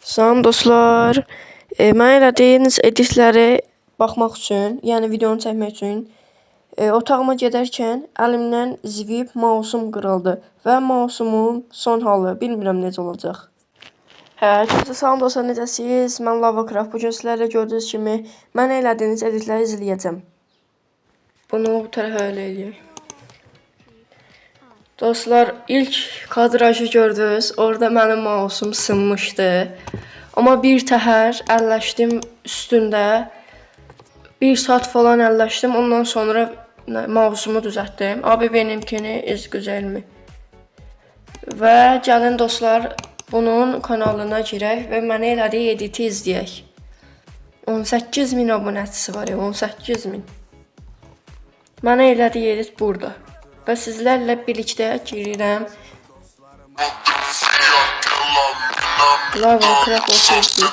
Salam dostlar. Mən elədiyiniz editləri baxmaq üçün, yəni videonu çəkmək üçün otağıma gedərkən əlimdən zivib mausum qırıldı və mausumun son halı bilmirəm necə olacaq. Herkese salam dostlar, necəsiniz? Mən Lavacraft. Bugün sizlərlə gördüyünüz kimi mən elədiyiniz editləri izləyəcəm. Bunu bu tərəfə eləyək. Dostlar, ilk kadrajı gördünüz. Orada mənim mausum sınmışdı. Amma bir təhər əlləşdim üstündə. 1 saat falan əlləşdim. Ondan sonra mausumu düzəltdim. Abi benimkini güzelmi? Və gəlin dostlar, bunun kanalına girək və mənə elədiyi editi izləyək. 18.000 abunəçisi var ya, 18.000. Mənə elədiyi edit burada. Və sizlərlə birlikdə girirəm. Lavacraft 32.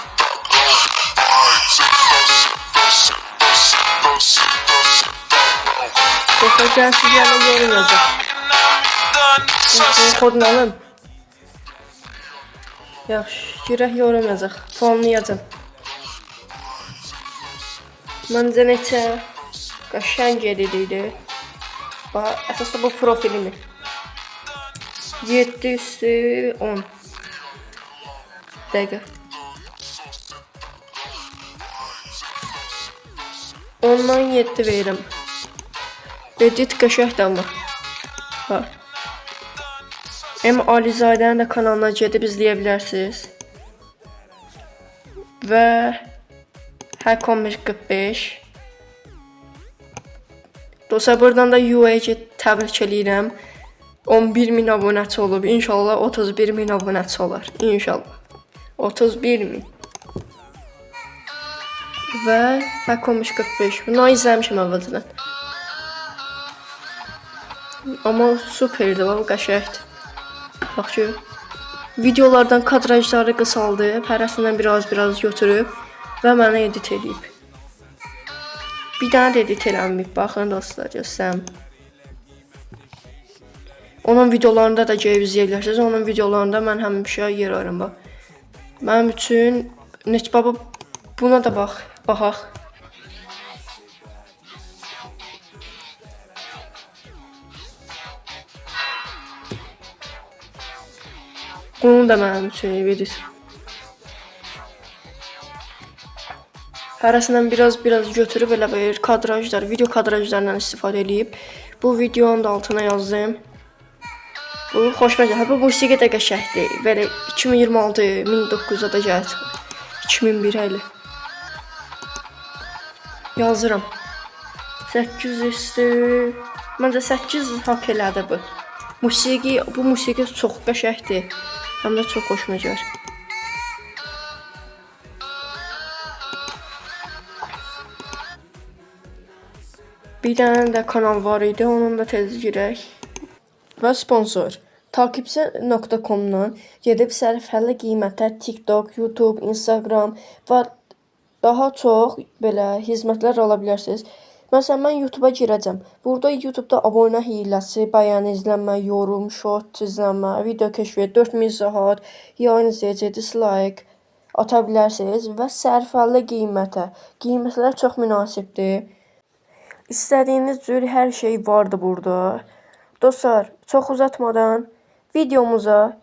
Dostlar, gəlin sizlərlə yorum yazaq. Kodunu alın. Yaxşı, girək yorum yazaq. Fonlayacam. Məncə neçə qəşəng edit idi. Əsasda bu profilimi 7/10 dəqiqə 10-dan 7 verirəm. Edit qəşəngdir amma. Alizadənin də kanalına gedib izləyə bilərsiniz. Və H1145. Dostlar, buradan da UA'ya təbrik edirəm. 11.000 abunəçi olub. İnşallah 31.000 abunəçi olar. İnşallah. 31.000. Və H1145. Bunu izləmişəm əvvəldən. Amma superdir, bu qəşəngdir. Bax ki, videolardan kadrajları qısaldıb, hərəsindən biraz götürüb və mənə edit edib. Bir dənə də edit eləməyib. Baxın dostlar, göstərim. Onun videolarında da gəlib izləyə bilərsiniz. Onun videolarında mən həmişə yer ayırıram. Mənim üçün baba, buna da baxaq. Bunu da mənim üçün edit. Hərəsindən biraz götürüb elə bir kadrajlar, video kadrajlarından istifadə edib. Bu videonun da altına yazdım. Bu xoşuma gəlir. Bu musiqi də qəşəngdir. Belə 2026, 1900-da da gəlir. 2001 hələ. Yazıram. 8 üstü. Məncə 8 hak elədi bu. Bu musiqi çox qəşəngdir. Həm də çox xoşuma gəlir. Bir dənə də kanal var idi, onun da tez girək. Və sponsor. Takipçi.com-dan gedib sərfəli qiymətə TikTok, YouTube, Instagram və daha çox belə xidmətlər ala bilərsiniz. Məsələn, mən YouTube'a girəcəm. Burada YouTube'da abunə hiləsi, bəyən izlənmə, yorum, short izlənmə, video kəşfiyyat, 4000 saat, yayın izləyici, dislike ata bilərsiniz və sərfəli qiymətə. Qiymətlər çox münasibdir. İstədiyiniz cür hər şey vardı burada. Dostlar, çox uzatmadan videomuza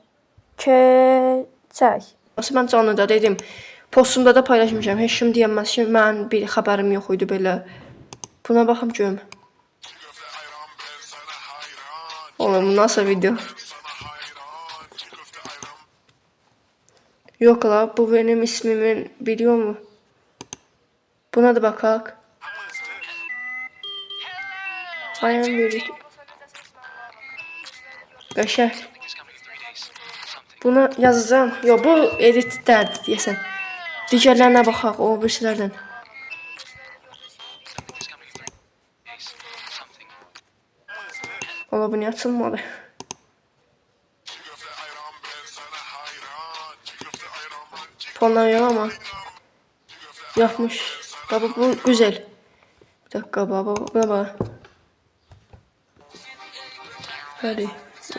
keçək. Mən canlıda dedim, postumda da paylaşmışam. Heç kim deyəməz ki, mən bir xəbərim yox idi belə. Buna baxım görüm. Oğlum, bu nasıl video? Yok la, bu benim ismimin biliyor mu? Buna da bakaq. Bayan bir qəşəng. Buna yazacağım. Yo, bu edit dərdi deyəsən. Digərlərinə baxaq, o birisilərdən. Ola, bu niyə açılmadı? Fonlanıyor ama. Yapmış. Baba, bu güzel. Bir dakika baba. Hadi.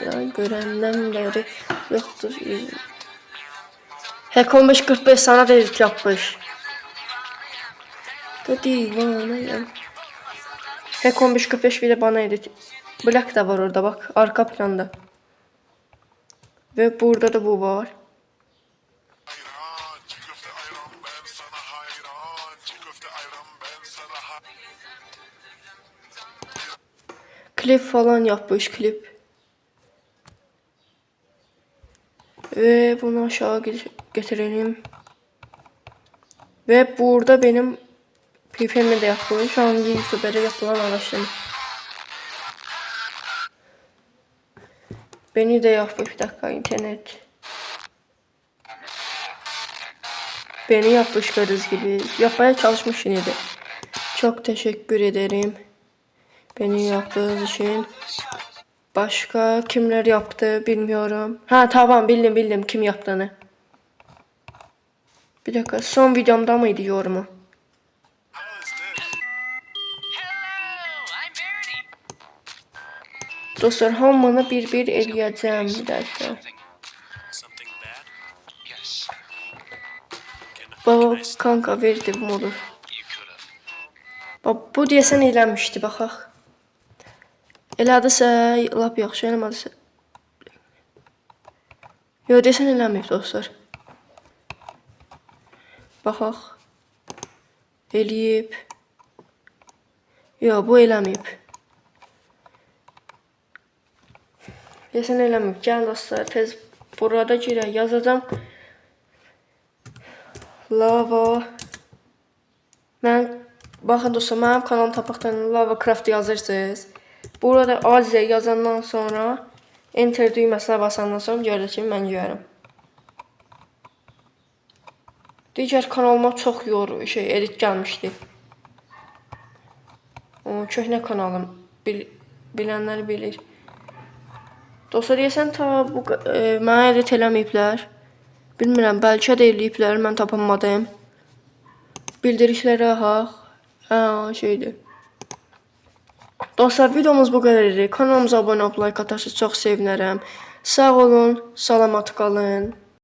Ya, görəndən bəri yoxdur. Hack 1545 sana da edit yapmış. Da divanayım. Hack 1545 bir de bana edit. Black da var orada bak arka planda. Ve burada da bu var. Klip falan yapmış klip. Ve bunu aşağı getirelim. Ve burada benim PPM'i de yapmış. Hangi YouTuber'e yapılan araştırma. Beni de yapmış. Bir dakika internet. Beni yapmış gördüğünüz gibi. Yapmaya çalışmış yine de. Çok teşekkür ederim. Beni yaptığınız için. Başka kimler yaptı bilmiyorum. Ha tamam bildim kim yaptığını. Bir dakika son videomda mıydı yorumu? Dostlar hamını bir eləyəcəm bir dakika. Baba kanka verdi bu modu. Baba bu deyəsən eləmişdi baxaq. Elədisə lap yaxşı eləmədisə. Yox deyəsən eləməyib dostlar. Baxaq. Eləyib. Yox bu eləməyib. Deyəsən eləməyib. Gəlin dostlar tez burada girək yazacağım. Lava. Baxın dostlar mənim kanalım tapaqdan Lava Craft yazırsınız. Burada Aziya yazandan sonra enter düyməsinə basandan sonra görəcək ki mən görürəm. Digər kanalıma çox edit gəlmişdi. O köhnə kanalım bilənlər bilir. Dostlar deyəsən ta bu mənə edit eləməyiblər. Bilmirəm bəlkə də eləyiblər mən tapamadım. Bildirişlərə şeydir. Dostlar videomuz bu kadar idi. Kanalımıza abone olup like atarsanız çok sevinirəm. Sağ olun, salamat qalın.